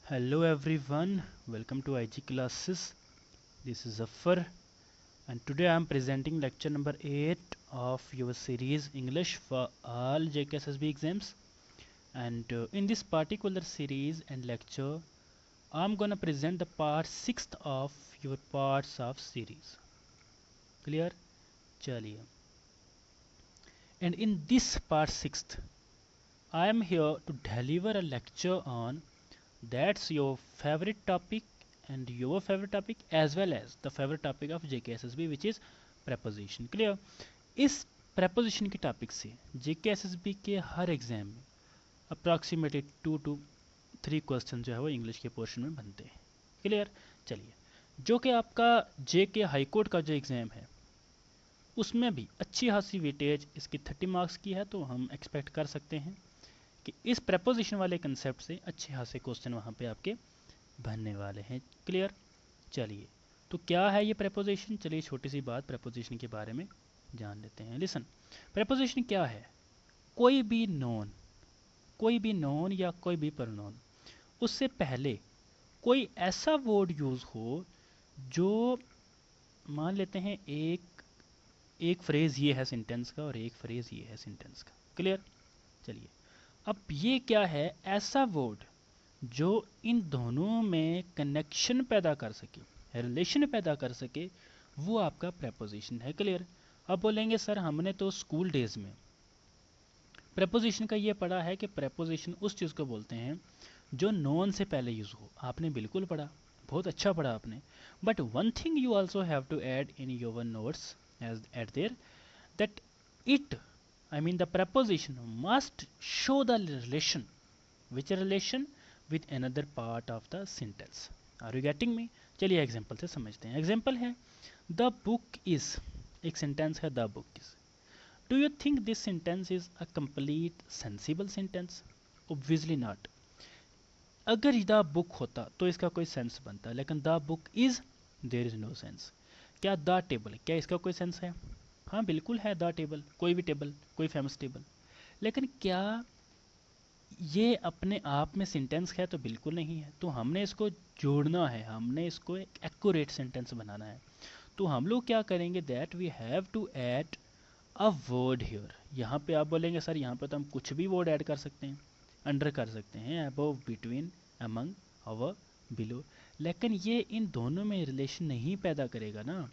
Hello everyone, welcome to IG classes. This is Zafar and today I am presenting lecture number 8 of your series English for all JKSSB exams. And in this particular series and lecture, I am gonna present the part 6th of your parts of series. Clear? Chaliye. And in this part 6th, I am here to deliver a lecture on that's your favorite topic and your favorite topic as well as the favorite topic of JKSSB which is preposition. Clear? इस preposition के topic से JKSSB के हर exam में approximately 2 to 3 question जो है वो English के portion में बनते हैं. क्लियर? चलिए, जो कि आपका JK हाई कोर्ट का जो एग्ज़ाम है उसमें भी अच्छी खासी वेटेज इसकी 30 मार्क्स की है, तो हम एक्सपेक्ट कर सकते हैं कि इस प्रेपोजिशन वाले कंसेप्ट से अच्छे खासे क्वेश्चन वहाँ पे आपके बनने वाले हैं. क्लियर? चलिए, तो क्या है ये प्रेपोजिशन? चलिए छोटी सी बात प्रेपोजिशन के बारे में जान लेते हैं. लिसन, प्रेपोजिशन क्या है? कोई भी नॉन या कोई भी प्रोनाउन, उससे पहले कोई ऐसा वर्ड यूज़ हो जो, मान लेते हैं एक फ्रेज़ ये है सेंटेंस का और एक फ्रेज़ ये है सेंटेंस का. क्लियर? चलिए, अब ये क्या है? ऐसा वर्ड जो इन दोनों में कनेक्शन पैदा कर सके, रिलेशन पैदा कर सके, वो आपका प्रेपोजिशन है. क्लियर? अब बोलेंगे सर हमने तो स्कूल डेज में प्रेपोजिशन का ये पढ़ा है कि प्रेपोजिशन उस चीज़ को बोलते हैं जो नॉन से पहले यूज़ हो. आपने बिल्कुल पढ़ा, बहुत अच्छा पढ़ा आपने. But one thing you also have to add in your notes as at there that it, I mean the preposition must show the relation. Which relation? With another part of the sentence. Are you getting me? चलिए example से समझते हैं. Example है the book is, एक sentence है the book is. Do you think this sentence is a complete sensible sentence? Obviously not. अगर the book होता तो इसका कोई सेंस बनता, लेकिन the book is, there is no sense. क्या द टेबल, क्या इसका कोई सेंस है? हाँ बिल्कुल है द टेबल, कोई भी टेबल, कोई फेमस टेबल. लेकिन क्या ये अपने आप में सेंटेंस है? तो बिल्कुल नहीं है. तो हमने इसको जोड़ना है, हमने इसको एक एक्यूरेट सेंटेंस बनाना है. तो हम लोग क्या करेंगे, that we have to add a word here. यहाँ पे आप बोलेंगे सर यहाँ पे तो हम कुछ भी वर्ड ऐड कर सकते हैं, अंडर कर सकते हैं, above, between, among, over, below. लेकिन ये इन दोनों में रिलेशन नहीं पैदा करेगा ना.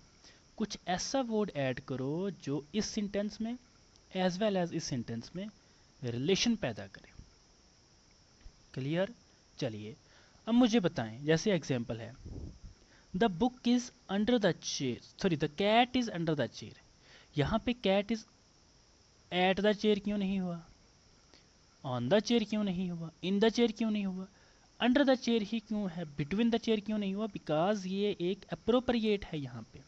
कुछ ऐसा वर्ड ऐड करो जो इस सेंटेंस में एज वेल एज इस सेंटेंस में रिलेशन पैदा करे. क्लियर? चलिए, अब मुझे बताएं, जैसे एग्जांपल है the book is under the chair, sorry the cat is under the chair. यहाँ पे cat is at the chair क्यों नहीं हुआ? ऑन द चेयर क्यों नहीं हुआ? इन द चेयर क्यों नहीं हुआ? अंडर द चेयर ही क्यों है? बिटवीन द चेयर क्यों नहीं हुआ? बिकॉज ये एक अप्रोप्रिएट है यहाँ पे.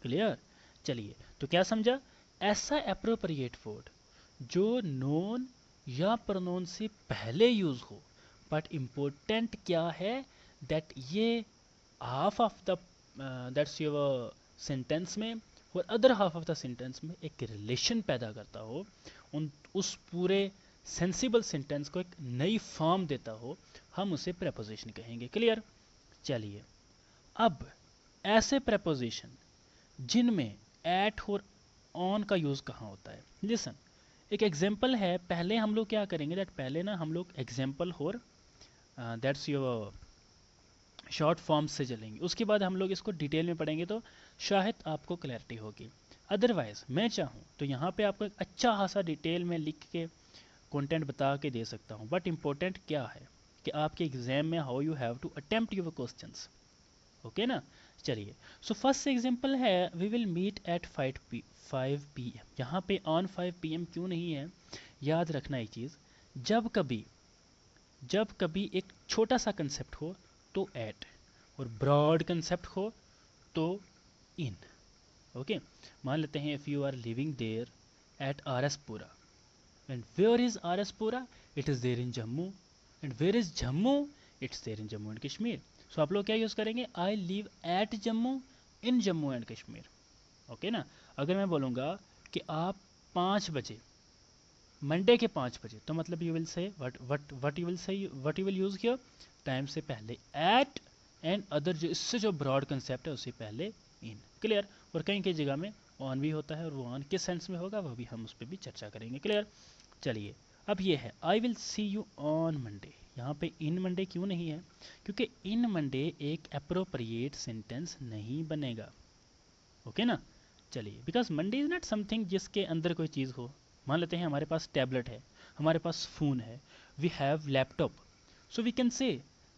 क्लियर? चलिए, तो क्या समझा? ऐसा अप्रोप्रिएट वर्ड जो नोन या प्रोनाउन से पहले यूज हो, बट इम्पोर्टेंट क्या है, दैट ये half of the that's your sentence में और other half of the sentence में एक रिलेशन पैदा करता हो, उस पूरे सेंसिबल सेंटेंस को एक नई फॉर्म देता हो, हम उसे प्रेपोजिशन कहेंगे. क्लियर? चलिए, अब ऐसे प्रेपोजिशन जिनमें एट और ऑन का यूज़ कहाँ होता है. लिसन, एक एग्जाम्पल है. पहले हम लोग क्या करेंगे, दैट पहले ना हम लोग एग्जाम्पल और दैट्स योर शॉर्ट फॉर्म से चलेंगे, उसके बाद हम लोग इसको डिटेल में पढ़ेंगे तो शायद आपको क्लैरिटी होगी. अदरवाइज मैं चाहूँ तो यहाँ पे आपको एक अच्छा खासा डिटेल में लिख के कंटेंट बता के दे सकता हूँ. बट इम्पोर्टेंट क्या है कि आपके एग्जाम में how you have to attempt your questions. Okay ना? चलिए, सो फर्स्ट एग्जांपल है we will meet at 5 PM. यहाँ पे ऑन 5 PM क्यों नहीं है? याद रखना एक चीज़, जब कभी एक छोटा सा कंसेप्ट हो तो एट, और ब्रॉड कंसेप्ट हो तो इन. ओके, मान लेते हैं if you are living there at RS Pura, and where is RS Pura? It is there in Jammu. And where is Jammu? It's there in Jammu and Kashmir. So आप लोग क्या यूज़ करेंगे, I live at Jammu in Jammu and Kashmir. Okay ना? अगर मैं बोलूँगा कि आप 5 बजे, मंडे के 5 बजे, तो मतलब यू विल से what you will use here, time से पहले एट, एंड अदर जो इससे जो ब्रॉड कंसेप्ट है उससे पहले इन। क्लियर। और कहीं कहीं जगह में ऑन भी होता है, और वो ऑन किस सेंस में होगा वो भी हम उस पर भी चर्चा करेंगे। क्लियर। चलिए अब ये है I will see you on Monday. यहाँ पे इन मंडे क्यों नहीं है? क्योंकि इन मंडे एक अप्रोप्रिएट सेंटेंस नहीं बनेगा। ओके ना। चलिए because Monday is not something जिसके अंदर कोई चीज़ हो। मान लेते हैं हमारे पास टैबलेट है, हमारे पास फ़ोन है, we have laptop, so we can say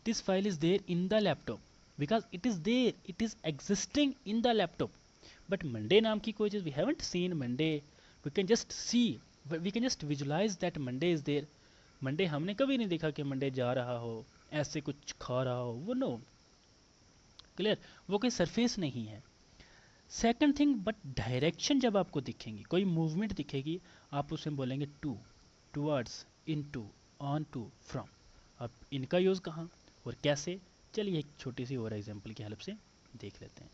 this file is there in the laptop because it is there, it is existing in the laptop. But Monday नाम की कोई चीज़ we haven't seen Monday, we can just see, we can just visualize that Monday is there. Monday हमने कभी नहीं देखा कि Monday जा रहा हो, ऐसे कुछ खा रहा हो, वो नो। क्लियर। वो कोई सरफेस नहीं है। सेकंड थिंग, बट डायरेक्शन जब आपको दिखेंगी, कोई मूवमेंट दिखेगी, आप उसे बोलेंगे to, towards, into, on to, from. अब इनका यूज़ कहाँ और कैसे, चलिए एक छोटी सी और एग्जांपल की हेल्प से देख लेते हैं।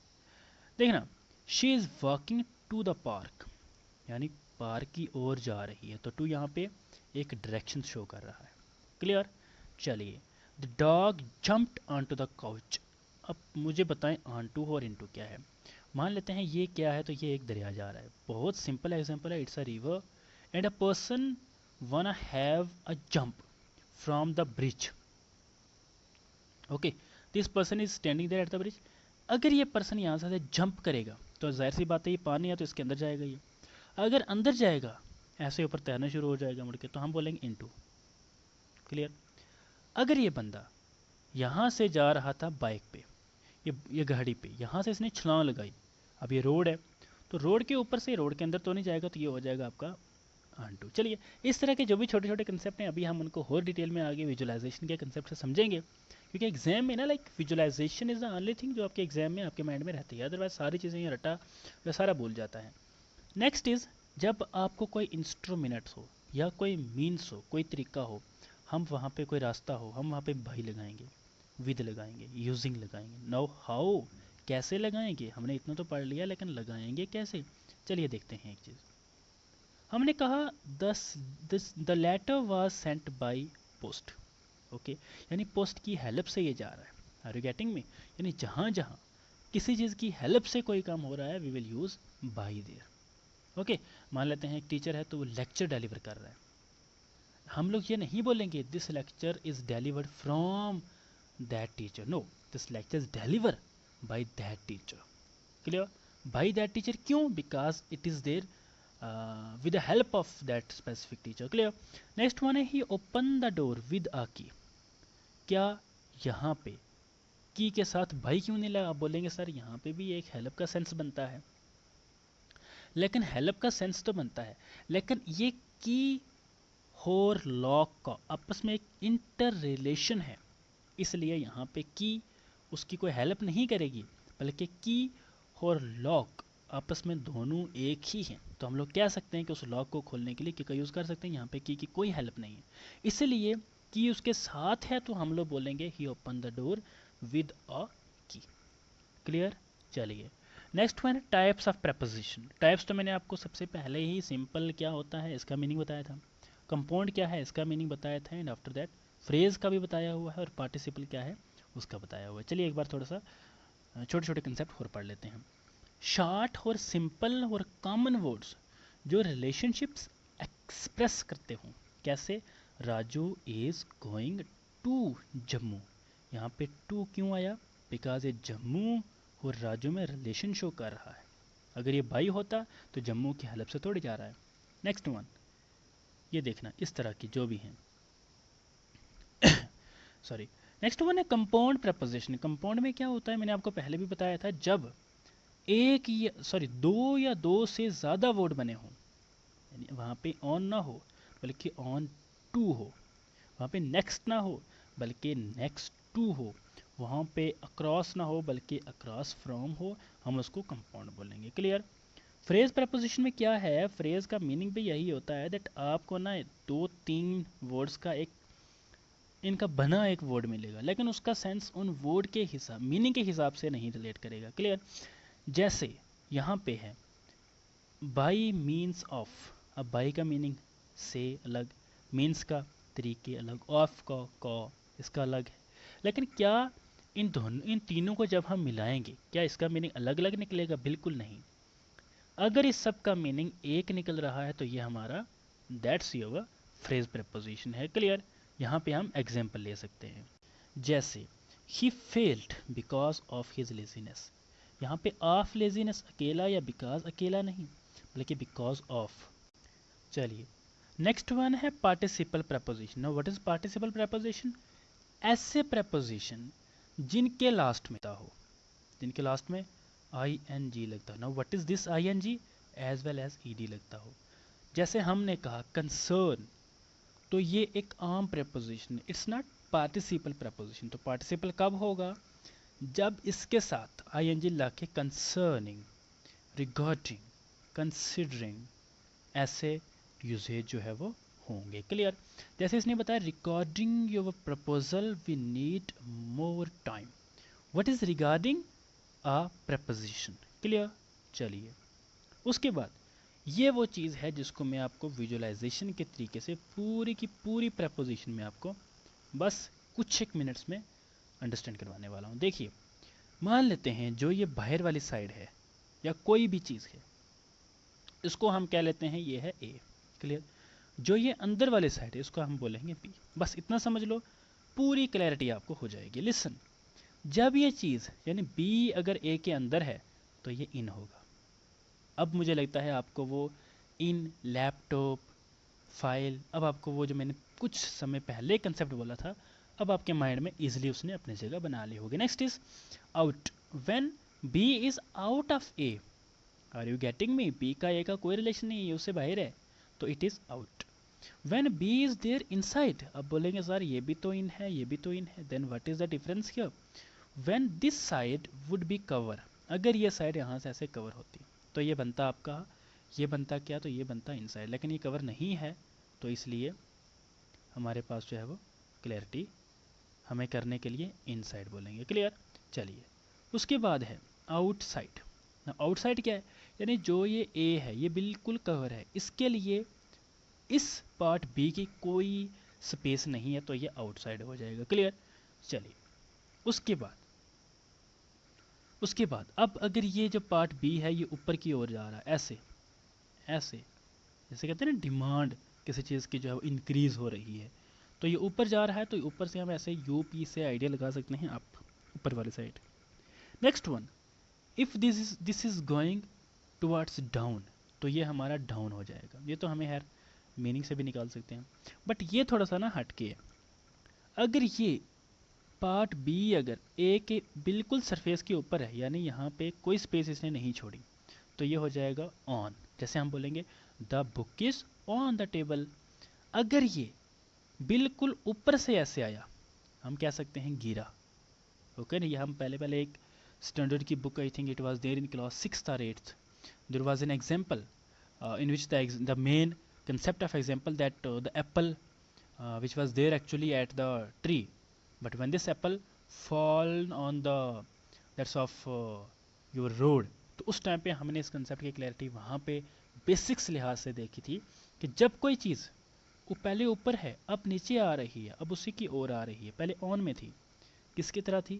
देखना, she is walking to the park, यानी पार्क की ओर जा रही है, तो टू यहाँ पे एक डायरेक्शन शो कर रहा है। क्लियर। चलिए, the dog jumped on to the couch. अब मुझे बताएं ऑन टू और इनटू क्या है। मान लेते हैं ये क्या है, तो ये एक दरिया जा रहा है, बहुत सिंपल एग्जांपल है, it's a river and a person wanna have a jump from the bridge. Okay, this person is standing there at the bridge. अगर ये पर्सन यहाँ से जंप करेगा तो जाहिर सी बात है ये पानी है तो इसके अंदर जाएगा ये। अगर अंदर जाएगा ऐसे ऊपर तैरना शुरू हो जाएगा मुड़ के, तो हम बोलेंगे इनटू। क्लियर। अगर ये बंदा यहाँ से जा रहा था बाइक पे, ये गाड़ी पे, यहाँ से इसने छलांग लगाई, अब ये रोड है तो रोड के ऊपर से रोड के अंदर तो नहीं जाएगा, तो ये हो जाएगा आपका ऑन टू। चलिए इस तरह के जो भी छोटे छोटे कंसेप्ट हैं अभी हम उनको और डिटेल में आगे विजुअलाइजेशन के कंसेप्ट से समझेंगे, क्योंकि एग्जाम में ना like visualisation is the only thing जो आपके एग्जाम में आपके माइंड में रहती है, अदरवाइज सारी चीज़ें ये रटा या सारा भूल जाता है। नेक्स्ट इज, जब आपको कोई इंस्ट्रूमेंट्स हो या कोई मीन्स हो, कोई तरीका हो, हम वहाँ पे कोई रास्ता हो, हम वहाँ पे बाई लगाएंगे, विद लगाएंगे, यूजिंग लगाएंगे। नाउ हाउ, कैसे लगाएंगे, हमने इतना तो पढ़ लिया, लेकिन लगाएंगे कैसे, चलिए देखते हैं एक चीज़। हमने कहा the letter was sent by post. Okay, यानी पोस्ट की हेल्प से ये जा रहा है। Are you getting me? यानी जहाँ जहाँ किसी चीज़ की हेल्प से कोई काम हो रहा है we will use by there. Okay, मान लेते हैं एक टीचर है तो वो लेक्चर डिलीवर कर रहा है, हम लोग ये नहीं बोलेंगे this lecture is delivered from that teacher, no, this lecture is deliver by that teacher. Clear. By that teacher क्यों? Because it is there with the help of that specific teacher. Clear. Next one है he open the door with a key. क्या यहाँ पे की के साथ भाई क्यों नहीं लगा? आप बोलेंगे सर यहाँ पे भी एक हेल्प का सेंस बनता है, लेकिन हेल्प का सेंस तो बनता है, लेकिन ये की और लॉक का आपस में एक इंटर रिलेशन है, इसलिए यहाँ पे की उसकी कोई हेल्प नहीं करेगी, बल्कि की और लॉक आपस में दोनों एक ही हैं, तो हम लोग कह सकते हैं कि उस लॉक को खोलने के लिए की का यूज़ कर सकते हैं। यहाँ पे की कोई हेल्प नहीं है, इसलिए की उसके साथ है तो हम लोग बोलेंगे he open the door with a key. Clear. चलिए नेक्स्ट वन है टाइप्स ऑफ प्रपोजिशन। टाइप्स तो मैंने आपको सबसे पहले ही सिंपल क्या होता है इसका मीनिंग बताया था, कंपाउंड क्या है इसका मीनिंग बताया था, एंड आफ्टर दैट फ्रेज का भी बताया हुआ है और पार्टिसिपल क्या है उसका बताया हुआ है। चलिए एक बार थोड़ा सा छोटे छोटे कंसेप्ट और पढ़ लेते हैं। शॉर्ट और सिंपल और कॉमन वर्ड्स जो रिलेशनशिप्स एक्सप्रेस करते हों, कैसे Raju is going to Jammu, यहाँ पे टू क्यों आया? बिकॉज ये जम्मू और राजू में रिलेशन शो कर रहा है, अगर ये बाई होता तो जम्मू की हेल्प से थोड़ी जा रहा है। नेक्स्ट वन, ये देखना इस तरह की जो भी हैं सॉरी। नेक्स्ट वन है कंपाउंड प्रपोजिशन। कंपाउंड में क्या होता है मैंने आपको पहले भी बताया था, जब एक या सॉरी दो या दो से ज़्यादा वर्ड बने हों, यानी वहाँ पे ऑन ना हो बल्कि ऑन टू हो, वहाँ पे नेक्स्ट ना हो बल्कि नेक्स्ट टू हो, वहाँ पे अक्रॉस ना हो बल्कि अक्रॉस फ्रॉम हो, हम उसको कंपाउंड बोलेंगे। क्लियर। फ्रेज प्रपोजिशन में क्या है, फ्रेज का मीनिंग भी यही होता है दैट आपको ना दो तीन वर्ड्स का एक इनका बना एक वर्ड मिलेगा, लेकिन उसका सेंस उन वर्ड के हिसाब मीनिंग के हिसाब से नहीं रिलेट करेगा। क्लियर। जैसे यहाँ पे है बाई मीन्स ऑफ, अब बाई का मीनिंग से अलग, मीन्स का तरीके अलग, ऑफ का इसका अलग है, लेकिन क्या इन तीनों को जब हम मिलाएंगे क्या इसका मीनिंग अलग अलग निकलेगा? बिल्कुल नहीं। अगर इस सब का मीनिंग एक निकल रहा है तो ये हमारा दैट्स योर फ्रेज प्रपोजिशन है। क्लियर? यहाँ पे हम एग्जाम्पल ले सकते हैं, जैसे he failed because of his laziness. यहाँ पे ऑफ लेजीनेस अकेला या बिकॉज अकेला नहीं, बल्कि बिकॉज ऑफ। चलिए नेक्स्ट वन है participle preposition. Now what is participle preposition? ऐसे प्रपोजिशन जिनके लास्ट में हो, जिनके लास्ट में आई एन जी लगता हो। Now what is this I N G? As well as E D लगता हो। जैसे हमने कहा कंसर्न, तो ये एक आम प्रपोजिशन है, इट्स नॉट पार्टिसिपल प्रपोजिशन। तो पार्टिसिपल कब होगा? जब इसके साथ आई एन जी लगे कंसर्निंग, रिगार्डिंग, कंसिडरिंग, ऐसे यूजेज जो है वो होंगे। क्लियर? जैसे इसने बताया regarding your proposal we need more time. What is regarding? A preposition. Clear? चलिए उसके बाद ये वो चीज़ है जिसको मैं आपको विजुअलाइजेशन के तरीके से पूरी की पूरी प्रपोजिशन में आपको बस कुछ एक मिनट्स में अंडरस्टैंड करवाने वाला हूँ। देखिए मान लेते हैं जो ये बाहर वाली साइड है या कोई भी चीज़ है, इसको हम कह लेते हैं ये है ए। क्लियर? जो ये अंदर वाली साइड है इसको हम बोलेंगे बी। बस इतना समझ लो, पूरी क्लैरिटी आपको हो जाएगी। लिसन, जब ये चीज़ यानी बी अगर ए के अंदर है तो ये इन होगा। अब मुझे लगता है आपको वो इन लैपटॉप फाइल, अब आपको वो जो मैंने कुछ समय पहले कंसेप्ट बोला था, अब आपके माइंड में इजीली उसने अपनी जगह बना ली होगी। Next is out. When B is out of A, are you getting me? B का ए का कोई रिलेशन नहीं है, उससे बाहर है, तो it is out. When B is there inside, अब बोलेंगे सर ये भी तो इन है, ये भी तो इन है, then what is the difference here? When this side would be cover, अगर ये साइड यहाँ से ऐसे कवर होती तो ये बनता आपका, ये बनता क्या? तो ये बनता इनसाइड, लेकिन ये कवर नहीं है तो इसलिए हमारे पास जो है वो क्लैरिटी हमें करने के लिए इनसाइड बोलेंगे। क्लियर? चलिए उसके बाद है आउटसाइड। आउटसाइड क्या है? यानी जो ये ए है ये बिल्कुल कवर है, इसके लिए इस पार्ट बी की कोई स्पेस नहीं है, तो ये आउटसाइड हो जाएगा। क्लियर? चलिए उसके बाद अब अगर ये जो पार्ट बी है ये ऊपर की ओर जा रहा है, ऐसे ऐसे, जैसे कहते हैं ना डिमांड किसी चीज़ की जो है वो इंक्रीज हो रही है, तो ये ऊपर जा रहा है, तो ऊपर से हम ऐसे यू पी से आइडिया लगा सकते हैं आप ऊपर वाली side. Next one, if this is going towards down, तो ये हमारा डाउन हो जाएगा। ये तो हमें हर मीनिंग से भी निकाल सकते हैं, बट ये थोड़ा सा ना हटके है। अगर ये पार्ट बी अगर ए के बिल्कुल सरफेस के ऊपर है, यानी यहाँ पे कोई स्पेस इसने नहीं छोड़ी, तो ये हो जाएगा ऑन। जैसे हम बोलेंगे the book is on the table. अगर ये बिल्कुल ऊपर से ऐसे आया, हम कह सकते हैं गिरा। ओके ना? ये हम पहले पहले एक स्टैंडर्ड की book, I think it was there in class 6th or 8th, there was an example in which the main concept of example that the apple which was there actually at the tree, but when this apple fall on the that's of your road, तो उस time पे हमने इस concept की clarity वहाँ पे basics लिहाज से देखी थी कि जब कोई चीज़ वो पहले ऊपर है अब नीचे आ रही है, अब उसी की ओर आ रही है, पहले ऑन में थी, किसकी तरह थी?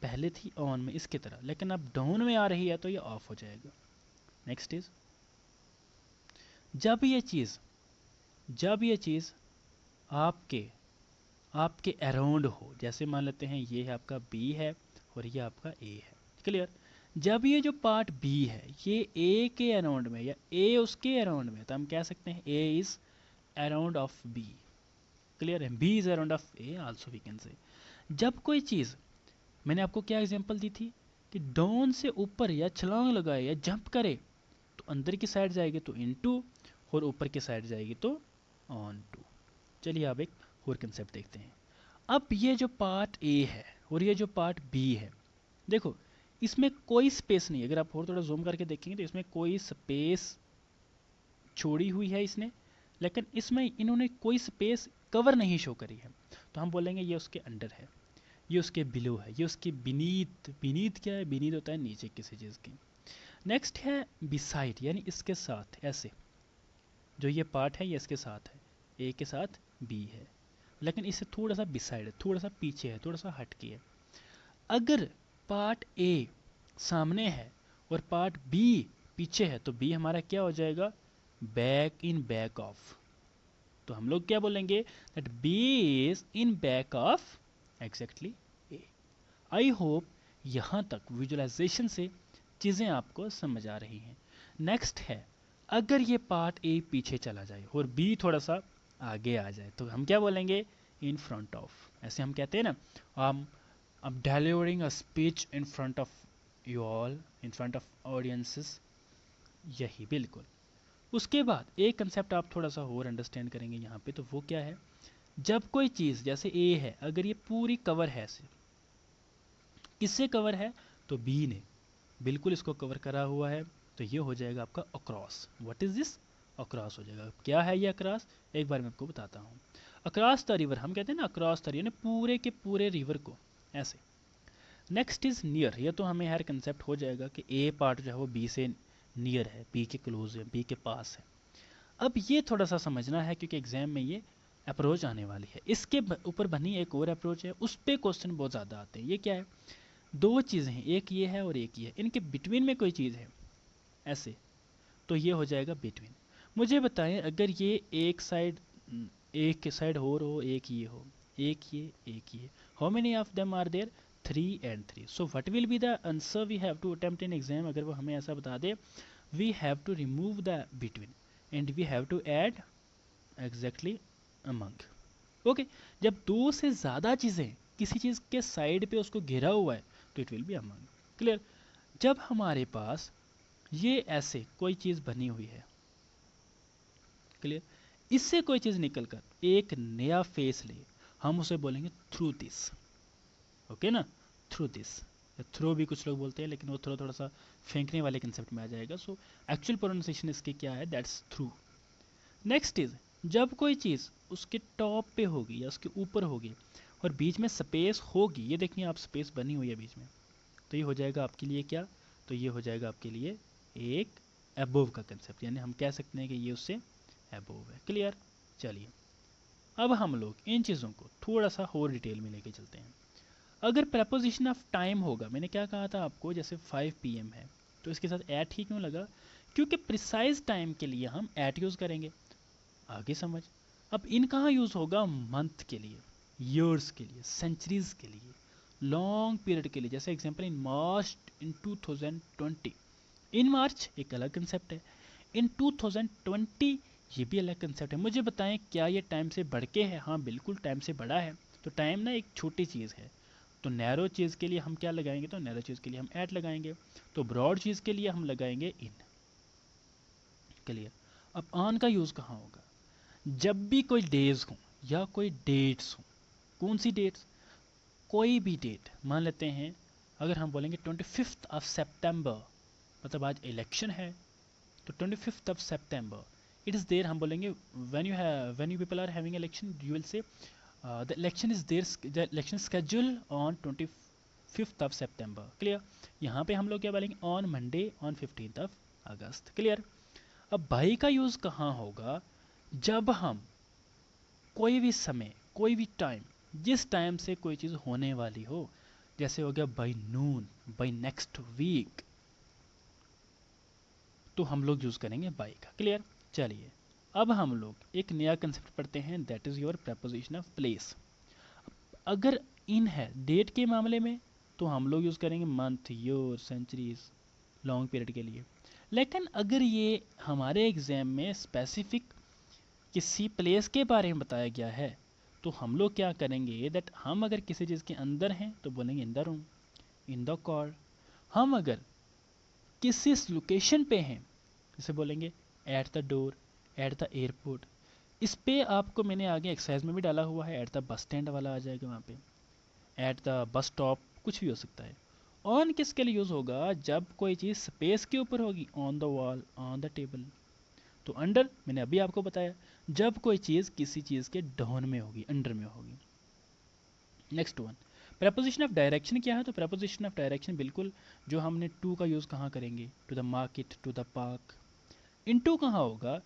पहले थी ऑन में इसकी तरह, लेकिन अब डाउन में आ रही है तो ये ऑफ हो जाएगा। नेक्स्ट इज जब ये चीज़ आपके आपके अराउंड हो, जैसे मान लेते हैं ये है आपका बी है और ये आपका ए है। क्लियर? जब ये जो पार्ट बी है ये ए के अराउंड में या ए उसके अराउंड में, तो हम कह सकते हैं A is around of B. Clear है? B is around of A also we can say. जब कोई चीज़, मैंने आपको क्या एग्जांपल दी थी कि डाउन से ऊपर या छलांग लगाए या जंप करे तो अंदर की साइड जाएगी तो इनटू, और ऊपर की साइड जाएगी तो ऑन टू। चलिए अब एक और कंसेप्ट देखते हैं। अब ये जो पार्ट ए है और ये जो पार्ट बी है, देखो इसमें कोई स्पेस नहीं है। अगर आप और थोड़ा जूम करके देखेंगे तो इसमें कोई स्पेस छोड़ी हुई है इसने, लेकिन इसमें इन्होंने कोई स्पेस कवर नहीं शो करी है, तो हम बोलेंगे ये उसके अंडर है, ये उसके बिलो है, ये उसके बीनीथ। बीनीथ क्या है? बीनीथ होता है नीचे किसी चीज़ की। नेक्स्ट है बिसाइड, यानी इसके साथ, ऐसे जो ये पार्ट है ये इसके साथ है, ए के साथ बी है। लेकिन इससे थोड़ा सा बिसाइड है, थोड़ा सा पीछे है, थोड़ा सा हटके है। अगर पार्ट ए सामने है और पार्ट बी पीछे है तो बी हमारा क्या हो जाएगा, बैक इन बैक ऑफ। तो हम लोग क्या बोलेंगे, that B is in back of exactly A. I hope यहाँ तक विजुअलाइजेशन से चीज़ें आपको समझ आ रही हैं। नेक्स्ट है, अगर ये पार्ट ए पीछे चला जाए और बी थोड़ा सा आगे आ जाए तो हम क्या बोलेंगे, इन फ्रंट ऑफ। ऐसे हम कहते हैं ना, I'm delivering a speech in front of you all, in front of audiences, यही बिल्कुल। उसके बाद एक कंसेप्ट आप थोड़ा सा और अंडरस्टैंड करेंगे यहाँ पे, तो वो क्या है, जब कोई चीज़ जैसे ए है, अगर ये पूरी कवर है सिर्फ, किससे कवर है, तो बी ने बिल्कुल इसको कवर करा हुआ है, तो ये हो जाएगा आपका across. What is this, across हो जाएगा। क्या है ये अक्रॉस, एक बार मैं आपको बताता हूँ। अक्रॉस द रिवर, हम कहते हैं ना अक्रॉस द रिवर, पूरे के पूरे रिवर को ऐसे। नेक्स्ट इज नियर, ये तो हमें हर कंसेप्ट हो जाएगा कि ए पार्ट जो है वो बी से नियर है, बी के क्लोज है, बी के पास है। अब ये थोड़ा सा समझना है क्योंकि एग्जाम में ये अप्रोच आने वाली है। इसके ऊपर बनी एक और अप्रोच है, उस पर क्वेश्चन बहुत ज़्यादा आते हैं। ये क्या है, दो चीज़ें हैं, एक ये है और एक ये है, इनके बिटवीन में कोई चीज़ है ऐसे, तो ये हो जाएगा बिटवीन। मुझे बताएं, अगर ये एक साइड हो, एक ये हो, एक ये, how many of them are there, 3 and 3। So what will be the answer we have to attempt in exam, अगर वो हमें ऐसा बता दे, we have to remove the between and we have to add exactly among. Okay, जब दो से ज़्यादा चीज़ें किसी चीज़ के साइड पे उसको घेरा हुआ है तो it will be among. Clear. जब हमारे पास ये ऐसे कोई चीज़ बनी हुई है, क्लियर, इससे कोई चीज़ निकलकर एक नया फेस ले, हम उसे बोलेंगे थ्रू दिस। ओके ना, थ्रू दिस, थ्रो भी कुछ लोग बोलते हैं लेकिन वो थोड़ा थोड़ा सा फेंकने वाले कंसेप्ट में आ जाएगा। सो एक्चुअल प्रोनाउंसिएशन इसकी क्या है, दैट्स थ्रू। नेक्स्ट इज, जब कोई चीज़ उसके टॉप पे होगी या उसके ऊपर होगी और बीच में स्पेस होगी, ये देखिए आप स्पेस बनी हुई है बीच में, तो ये हो जाएगा आपके लिए क्या, तो ये हो जाएगा आपके लिए एक अबोव का कंसेप्ट, यानी हम कह सकते हैं कि ये उससे अबोव है। क्लियर। चलिए अब हम लोग इन चीज़ों को थोड़ा सा और डिटेल में लेके चलते हैं। अगर प्रपोजिशन ऑफ टाइम होगा, मैंने क्या कहा था आपको, जैसे 5 PM है तो इसके साथ एट ही क्यों लगा, क्योंकि प्रिसाइज टाइम के लिए हम एट यूज़ करेंगे। आगे समझ। अब इन कहाँ यूज़ होगा, मंथ के लिए, ईयर्स के लिए, सेंचुरीज के लिए, लॉन्ग पीरियड के लिए। जैसे एग्जांपल इन मार्च इन 2020, इन मार्च एक अलग कंसेप्ट है, इन 2020 ये भी अलग कंसेप्ट है। मुझे बताएं क्या ये टाइम से बढ़ के है, हाँ बिल्कुल टाइम से बड़ा है। तो टाइम ना एक छोटी चीज़ है, तो नैरो चीज़ के लिए हम क्या लगाएंगे, तो नैरो चीज़ के लिए हम एट लगाएंगे, तो ब्रॉड चीज़ के लिए हम लगाएंगे इन। क्लियर। अब ऑन का यूज़ कहाँ होगा, जब भी कोई डेज हो या कोई डेट्स हो। कौन सी डेट्स, कोई भी डेट मान लेते हैं, अगर हम बोलेंगे 25 ऑफ सितंबर, मतलब आज इलेक्शन है, तो 25 of September it is there, हम बोलेंगे when you people are having election you will say the election is there, the election schedule on 25 of September. Clear. यहाँ पे हम लोग क्या बोलेंगे, on Monday on 15 of August. Clear. अब by का यूज़ कहाँ होगा, जब हम कोई भी समय, कोई भी टाइम, जिस टाइम से कोई चीज़ होने वाली हो, जैसे हो गया by noon, by next week, तो हम लोग यूज़ करेंगे बाई का। क्लियर। चलिए अब हम लोग एक नया कंसेप्ट पढ़ते हैं, that is your preposition of place. अगर इन है डेट के मामले में तो हम लोग यूज़ करेंगे month, year, centuries, long period के लिए। लेकिन अगर ये हमारे एग्जाम में स्पेसिफिक किसी प्लेस के बारे में बताया गया है तो हम लोग क्या करेंगे, दैट हम अगर किसी चीज़ के अंदर हैं तो बोलेंगे in the room, in the car. हम अगर किसी लोकेशन पे हैं जैसे बोलेंगे at the door, at the airport. इस पे आपको मैंने आगे एक्सरसाइज में भी डाला हुआ है, एट द बस स्टैंड वाला आ जाएगा वहाँ पे, एट द बस स्टॉप, कुछ भी हो सकता है। ऑन किसके लिए यूज़ होगा, जब कोई चीज़ स्पेस के ऊपर होगी, on the wall, on the table. तो अंडर मैंने अभी आपको बताया, जब कोई चीज़ किसी चीज़ के डाउन में होगी, अंडर में होगी। Next one, preposition of direction क्या है, तो प्रपोजिशन ऑफ डायरेक्शन बिल्कुल जो हमने टू का यूज़ कहाँ करेंगे, to the market, to the park. Into कहाँ होगा,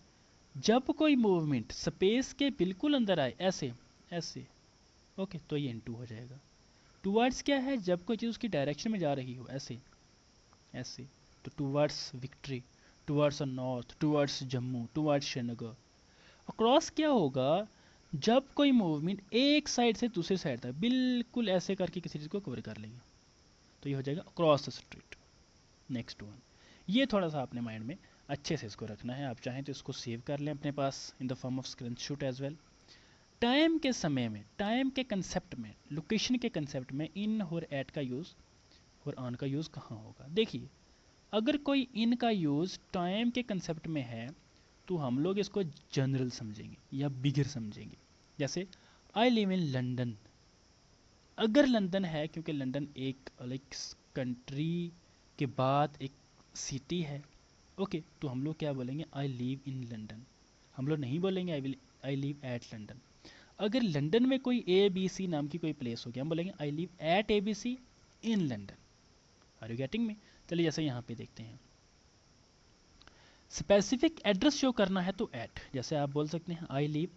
जब कोई मूवमेंट स्पेस के बिल्कुल अंदर आए, ऐसे ऐसे, ओके, तो ये इनटू हो जाएगा। टूवर्ड्स क्या है, जब कोई चीज़ उसकी डायरेक्शन में जा रही हो, ऐसे ऐसे, तो towards victory, towards north, towards Jammu, towards Srinagar. Across क्या होगा, जब कोई मूवमेंट एक साइड से दूसरी साइड तक बिल्कुल ऐसे करके किसी चीज़ को कवर कर लेगी, तो ये हो जाएगा across the street. Next one, ये थोड़ा सा अपने माइंड में अच्छे से इसको रखना है। आप चाहें तो इसको सेव कर लें अपने पास in the form of screenshot as well. Time के समय में, टाइम के कंसेप्ट में, लोकेशन के कंसेप्ट में इन और एट का यूज़ और ऑन का यूज़ कहाँ होगा। देखिए, अगर कोई इन का यूज़ टाइम के कंसेप्ट में है तो हम लोग इसको जनरल समझेंगे या बिगर समझेंगे। जैसे आई लिव इन लंदन, अगर लंदन है, क्योंकि लंदन एक अलग कंट्री के बाद एक सिटी है, ओके, तो हम लोग क्या बोलेंगे, आई लिव इन लंदन। हम लोग नहीं बोलेंगे आई लिव एट लंदन। अगर लंदन में कोई ए बी सी नाम की कोई प्लेस हो गया, हम बोलेंगे I live at A B C in London. Are you getting me? चलिए जैसे यहाँ पे देखते हैं, स्पेसिफिक एड्रेस शो करना है तो एट, जैसे आप बोल सकते हैं आई live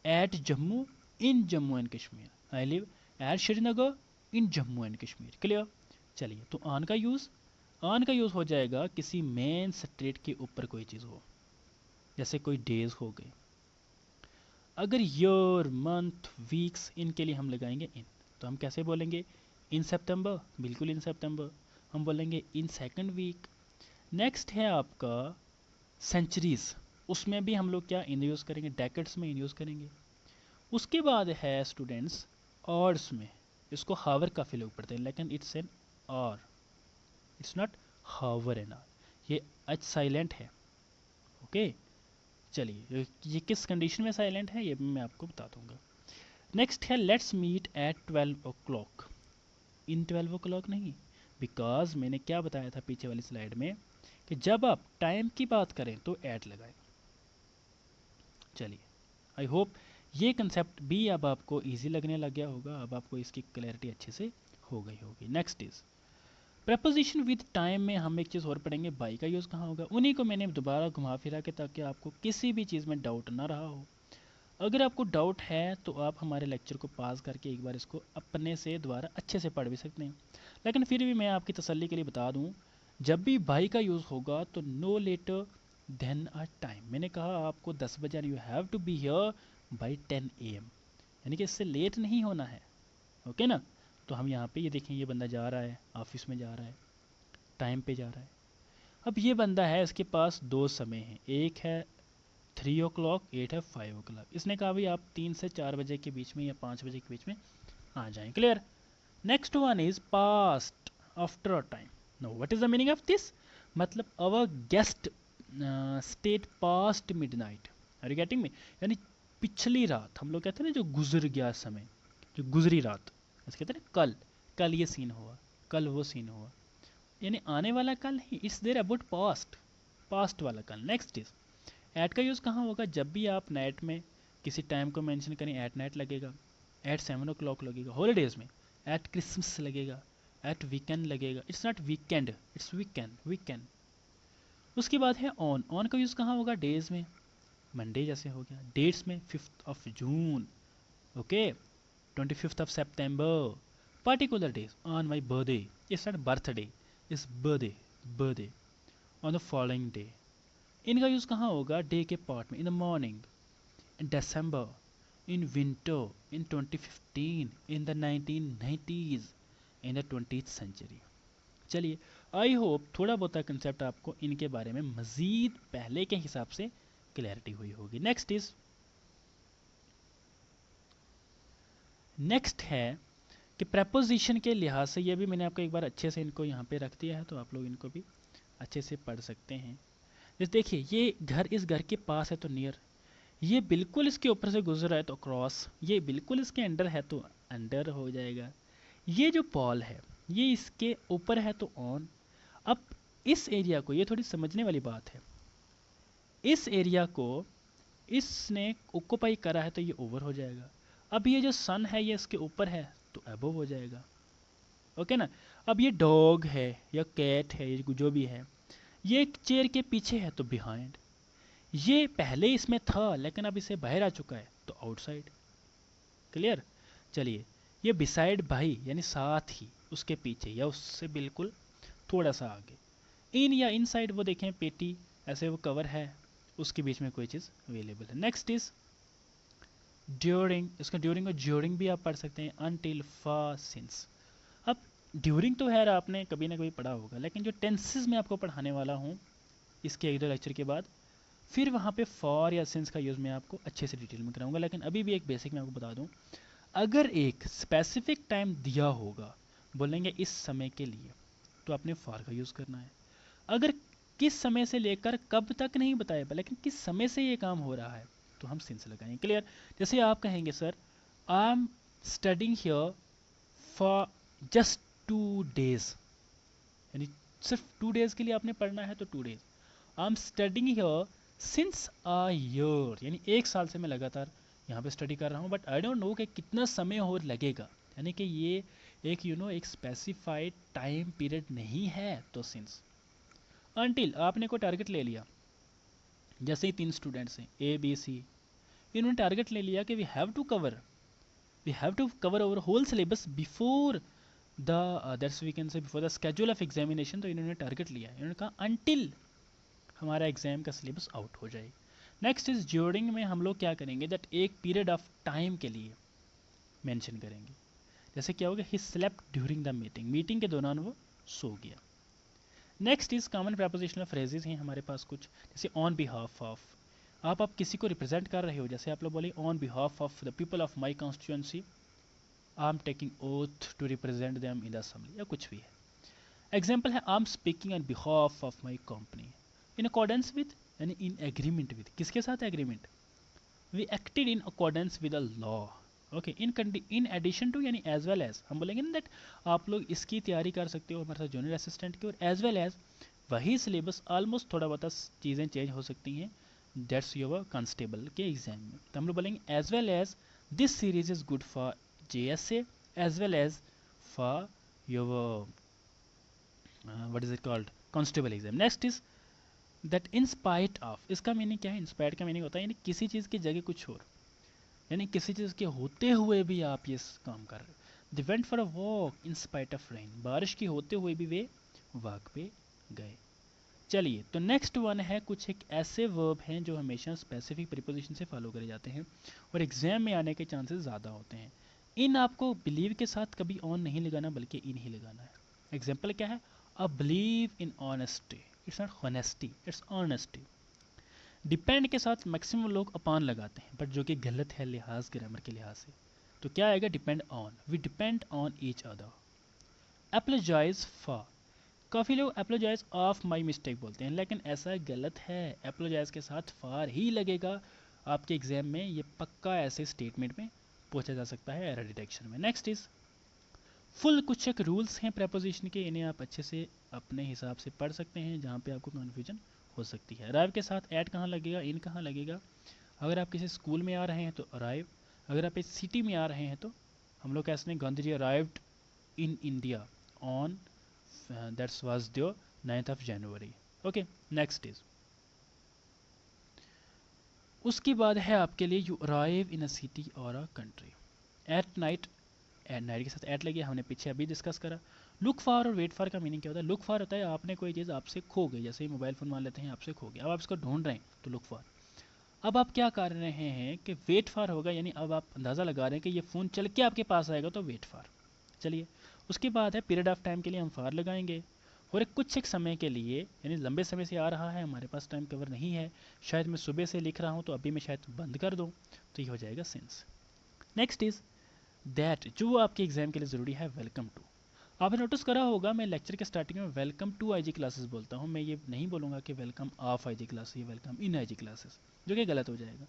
at Jammu in Jammu and Kashmir, I live eight Srinagar in Jammu and Kashmir. Clear? चलिए, तो ऑन का यूज़, ऑन का यूज़ हो जाएगा किसी मेन स्ट्रीट के ऊपर कोई चीज़ हो, जैसे कोई डेज हो गए। अगर ईयर, मंथ, वीक्स, इनके लिए हम लगाएंगे इन, तो हम कैसे बोलेंगे, इन सितंबर, बिल्कुल इन सितंबर। हम बोलेंगे इन सेकंड वीक। नेक्स्ट है आपका सेंचुरीज, उसमें भी हम लोग क्या इन यूज़ करेंगे, डेकेड्स में इन यूज़ करेंगे। उसके बाद है स्टूडेंट्स ऑर्ड्स में, इसको हावर काफ़ी लोग पढ़ते हैं, लेकिन it's an hour, it's not hour an R, ये एच साइलेंट है। ओके, चलिए ये किस कंडीशन में साइलेंट है ये भी मैं आपको बता दूंगा। नेक्स्ट है let's meet at 12 o'clock, in 12 o'clock नहीं, बिकॉज मैंने क्या बताया था पीछे वाली स्लाइड में कि जब आप टाइम की बात करें तो एट लगाएं। चलिए, आई होप ये कंसेप्ट भी अब आपको इजी लगने लग गया होगा, अब आपको इसकी क्लैरिटी अच्छे से हो गई होगी। Next is preposition with time में हम एक चीज़ और पढ़ेंगे, बाई का यूज़ कहाँ होगा। उन्हीं को मैंने दोबारा घुमा फिरा के, ताकि आपको किसी भी चीज़ में डाउट ना रहा हो। अगर आपको डाउट है तो आप हमारे लेक्चर को पास करके एक बार इसको अपने से दोबारा अच्छे से पढ़ भी सकते हैं, लेकिन फिर भी मैं आपकी तसल्ली के लिए बता दूं, जब भी बाई का यूज़ होगा तो no later than a time. मैंने कहा आपको 10 बजे, you have to be here by 10 AM, यानी कि इससे लेट नहीं होना है। ओके ना? तो हम यहाँ पे ये देखें, ये बंदा जा रहा है, ऑफिस में जा रहा है, टाइम पे जा रहा है। अब ये बंदा है, इसके पास दो समय हैं, एक है 3 o'clock, एक है 5 o'clock। इसने कहा भाई आप 3 से 4 बजे के बीच में या 5 बजे के बीच में आ जाएं। Clear? Next one is past after a time. No, what is the meaning of this? मतलब our guest state past midnight. Are you getting me? यानी पिछली रात, हम लोग कहते हैं ना जो गुजर गया समय, जो गुजरी रात, ऐसे कहते हैं ना, कल, कल ये सीन हुआ, कल वो सीन हुआ, यानी आने वाला कल नहीं, it's there about past, past वाला कल। नेक्स्ट इज एट का यूज़ कहाँ होगा, जब भी आप नाइट में किसी टाइम को मेंशन करें, एट नाइट लगेगा, एट 7 o'clock लगेगा, हॉलीडेज में एट क्रिसमस लगेगा, एट वीकेंड लगेगा। It's not weekend, it's weekend, weekend. उसके बाद है ऑन, ऑन का यूज़ कहाँ होगा, डेज में, मंडे जैसे हो गया, डेट्स में 5th of June, okay, 25th of September, particular days, on my birthday, it's not birthday, it's birthday, birthday, on the following day। इनका यूज़ कहाँ होगा, डे के पार्ट में, in the morning, in December, in winter, in 2015, in the 1990s, in the 20th century। चलिए, I hope थोड़ा बहुत concept आपको इनके बारे में मज़ीद पहले के हिसाब से क्लैरिटी हुई होगी। नेक्स्ट इज, नेक्स्ट है कि प्रपोजिशन के लिहाज से, ये भी मैंने आपको एक बार अच्छे से इनको यहाँ पे रख दिया है, तो आप लोग इनको भी अच्छे से पढ़ सकते हैं। जैसे देखिए, ये घर इस घर के पास है तो नियर, ये बिल्कुल इसके ऊपर से गुजर रहा है तो क्रॉस, ये बिल्कुल इसके अंडर है तो अंडर हो जाएगा। ये जो पॉल है ये इसके ऊपर है तो ऑन। अब इस एरिया को, ये थोड़ी समझने वाली बात है, इस एरिया को इसने ऑक्यूपाई करा है तो ये ओवर हो जाएगा। अब ये जो सन है ये इसके ऊपर है तो अबव हो जाएगा। ओके ना? अब ये डॉग है या कैट है, ये जो भी है, ये एक चेयर के पीछे है तो बिहाइंड। ये पहले इसमें था लेकिन अब इसे बाहर आ चुका है तो आउटसाइड। क्लियर। चलिए, ये बिसाइड भाई यानी साथ ही, उसके पीछे या उससे बिल्कुल थोड़ा सा आगे। इन या इनसाइड वो देखें पेटी, ऐसे वो कवर है, उसके बीच में कोई चीज़ अवेलेबल है। नेक्स्ट इज ड्यूरिंग, इसका ड्यूरिंग और ड्यूरिंग भी आप पढ़ सकते हैं, अनटिल, फॉर, सिंस। अब ड्यूरिंग तो है आपने कभी ना कभी पढ़ा होगा, लेकिन जो टेंसेस मैं आपको पढ़ाने वाला हूँ इसके एक दो लेक्चर के बाद, फिर वहाँ पे फॉर या सिंस का यूज़ मैं आपको अच्छे से डिटेल में कराऊंगा। लेकिन अभी भी एक बेसिक मैं आपको बता दूँ, अगर एक स्पेसिफिक टाइम दिया होगा, बोलेंगे इस समय के लिए, तो आपने फॉर का यूज़ करना है। अगर किस समय से लेकर कब तक नहीं बताया, लेकिन किस समय से ये काम हो रहा है, तो हम सिंस लगाएंगे। क्लियर। जैसे आप कहेंगे sir I am studying here for just 2 days, यानी सिर्फ 2 days के लिए आपने पढ़ना है तो 2 days। I am studying here since a year, यानी 1 साल से मैं लगातार यहाँ पे स्टडी कर रहा हूँ, बट आई डोंट नो कि कितना समय और लगेगा, यानी कि ये एक एक स्पेसिफाइड टाइम पीरियड नहीं है, तो सिंस। अनटिल, आपने कोई टारगेट ले लिया, जैसे ही 3 स्टूडेंट्स हैं ए बी सी, इन्होंने टारगेट ले लिया कि we have to cover over whole syllabus before the that's we can say before the schedule of examination. तो इन्होंने टारगेट लिया है, इन्होंने कहा अनटिल हमारा एग्जाम का सिलेबस आउट हो जाए। नेक्स्ट इज ड्यूरिंग में हम लोग क्या करेंगे, दैट एक पीरियड ऑफ टाइम के लिए मेंशन करेंगे। जैसे क्या होगा, he slept during the meeting, meeting के दौरान वो सो गया। Next is common prepositional phrases हैं हमारे पास कुछ, जैसे ऑन बिहाफ ऑफ, आप किसी को रिप्रेजेंट कर रहे हो, जैसे आप लोग बोले on behalf of the people of my constituency I am taking oath to represent them in the assembly, या कुछ भी है। एग्जाम्पल है I am speaking on behalf of my company in accordance with, यानी इन एग्रीमेंट विद, किसके साथ agreement, we acted in accordance with the law. Okay, in addition to, यानी as well as, हम बोलेंगे ना दैट आप लोग इसकी तैयारी कर सकते हो हमारे साथ जूनियर असिस्टेंट की, और एज वेल एज वही सिलेबस ऑलमोस्ट थोड़ा बहुत चीज़ें चेंज हो सकती हैं, दैट्स योर कांस्टेबल के एग्जाम में। तो हम लोग बोलेंगे as well as this series is good for JSA as well as for your what is it called constable exam. Next is that in spite of, इसका मीनिंग क्या है, in spite का मीनिंग होता है यानी किसी चीज़ की जगह कुछ और, यानी किसी चीज़ के होते हुए भी आप ये काम कर रहे हो। They went for a walk in spite of rain, बारिश की होते हुए भी वे वॉक पे गए। चलिए, तो नेक्स्ट वन है कुछ एक ऐसे वर्ब हैं जो हमेशा स्पेसिफिक प्रीपोजिशन से फॉलो करे जाते हैं और एग्जाम में आने के चांसेस ज़्यादा होते हैं। इन आपको बिलीव के साथ कभी ऑन नहीं लगाना, बल्कि इन ही लगाना है। एग्जाम्पल क्या है, a believe in honesty, it's not honesty, it's honesty. Depend के साथ मैक्सिमम लोग अपॉन लगाते हैं, बट जो कि गलत है लिहाज ग्रामर के लिहाज से। तो क्या आएगा, depend on, we depend on each other. Apologise for, काफ़ी लोग एप्लोजाइज ऑफ माई मिस्टेक बोलते हैं, लेकिन ऐसा गलत है, एप्लोजाइज के साथ फार ही लगेगा। आपके एग्जाम में ये पक्का ऐसे स्टेटमेंट में पूछा जा सकता है एरर डिटेक्शन में। नेक्स्ट इज फुल, कुछ एक रूल्स हैं प्रेपोजिशन के, इन्हें आप अच्छे से अपने हिसाब से पढ़ सकते हैं, जहाँ पे आपको कन्फ्यूजन हो सकती है। अराइव के साथ ऐड कहाँ लगेगा, इन कहाँ लगेगा, अगर आप किसी स्कूल में आ रहे हैं तो अराइव, अगर आप इस सिटी में आ रहे हैं तो हम लोग कैसे, Gandhi ji arrived in India on that's was the 9th of January। Okay, next is, उसके बाद है आपके लिए you arrive in a city और a country at night, at night के साथ एट लगी, हमने पीछे अभी डिस्कस करा। लुक फॉर और वेट फॉर का मीनिंग क्या होता है, लुक फॉर होता है आपने कोई चीज़ आपसे खो गई, जैसे ही मोबाइल फ़ोन मान लेते हैं आपसे खो गया, अब आप इसको ढूंढ रहे हैं तो लुक फॉर। अब आप क्या कर रहे हैं कि वेट फॉर होगा, यानी अब आप अंदाज़ा लगा रहे हैं कि ये फ़ोन चल के आपके पास आएगा, तो वेट फॉर। चलिए, उसके बाद है पीरियड ऑफ टाइम के लिए हम फॉर लगाएंगे, और एक समय के लिए, यानी लंबे समय से आ रहा है, हमारे पास टाइम कवर नहीं है, शायद मैं सुबह से लिख रहा हूँ तो अभी मैं शायद बंद कर दूँ, तो ये हो जाएगा सिंस। नेक्स्ट इज दैट, जो आपके एग्जाम के लिए ज़रूरी है, वेलकम टू। आपने नोटिस करा होगा मैं लेक्चर के स्टार्टिंग में वेलकम टू आईजी क्लासेस बोलता हूँ, मैं ये नहीं बोलूँगा कि वेलकम ऑफ आईजी क्लासेस या वेलकम इन आईजी क्लासेस, जो कि गलत हो जाएगा।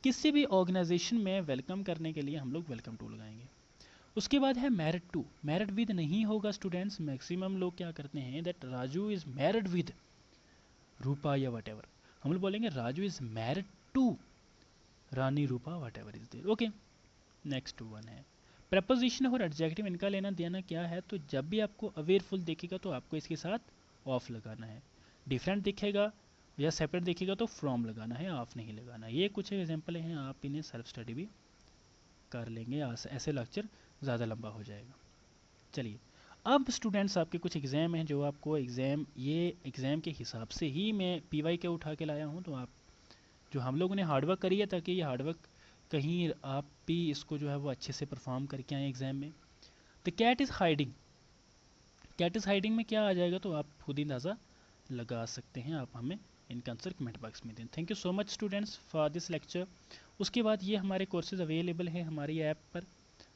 किसी भी ऑर्गेनाइजेशन में वेलकम करने के लिए हम लोग वेलकम टू लगाएंगे। उसके बाद है मैरिड टू, मैरिड विद नहीं होगा स्टूडेंट्स, मैक्सिमम लोग क्या करते हैं that Raju is married with Rupa या वट एवर, हम लोग बोलेंगे Raju is married to Rani Rupa whatever is there. Okay, next one है प्रपोजिशन और एडजेक्टिव, इनका लेना देना क्या है, तो जब भी आपको अवेयरफुल दिखेगा तो आपको इसके साथ ऑफ लगाना है, डिफरेंट दिखेगा या सेपरेट दिखेगा तो फ्रॉम लगाना है, ऑफ नहीं लगाना। ये कुछ एग्जांपल हैं, आप इन्हें सेल्फ स्टडी भी कर लेंगे, ऐसे लेक्चर ज़्यादा लंबा हो जाएगा। चलिए, अब स्टूडेंट्स आपके कुछ एग्ज़ाम हैं जो आपको एग्ज़ाम के हिसाब से ही मैं पीवाई के उठा के लाया हूँ। तो आप जो हम लोगों ने हार्डवर्क करी है, ताकि ये हार्डवर्क कहीं आप भी इसको जो है वो अच्छे से परफॉर्म करके आए एग्ज़ाम में। The cat is hiding, cat is hiding में क्या आ जाएगा तो आप खुद ही अंदाज़ा लगा सकते हैं। आप हमें इनका आंसर कमेंट बॉक्स में दें। Thank you so much students for this lecture. उसके बाद ये हमारे कोर्सेज अवेलेबल हैं हमारी ऐप पर।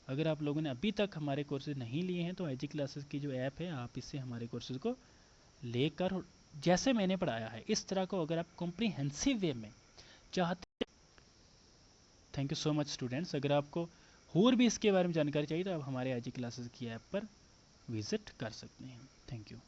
अगर आप लोगों ने अभी तक हमारे कोर्सेज नहीं लिए हैं तो एजी क्लासेस की जो ऐप है, आप इससे हमारे कोर्सेज को लेकर जैसे मैंने पढ़ाया है इस तरह को अगर आप कॉम्प्रिहेंसिव वे में चाहते। Thank you so much students. अगर आपको और भी इसके बारे में जानकारी चाहिए तो आप हमारे एजी क्लासेस की ऐप पर विज़िट कर सकते हैं। Thank you.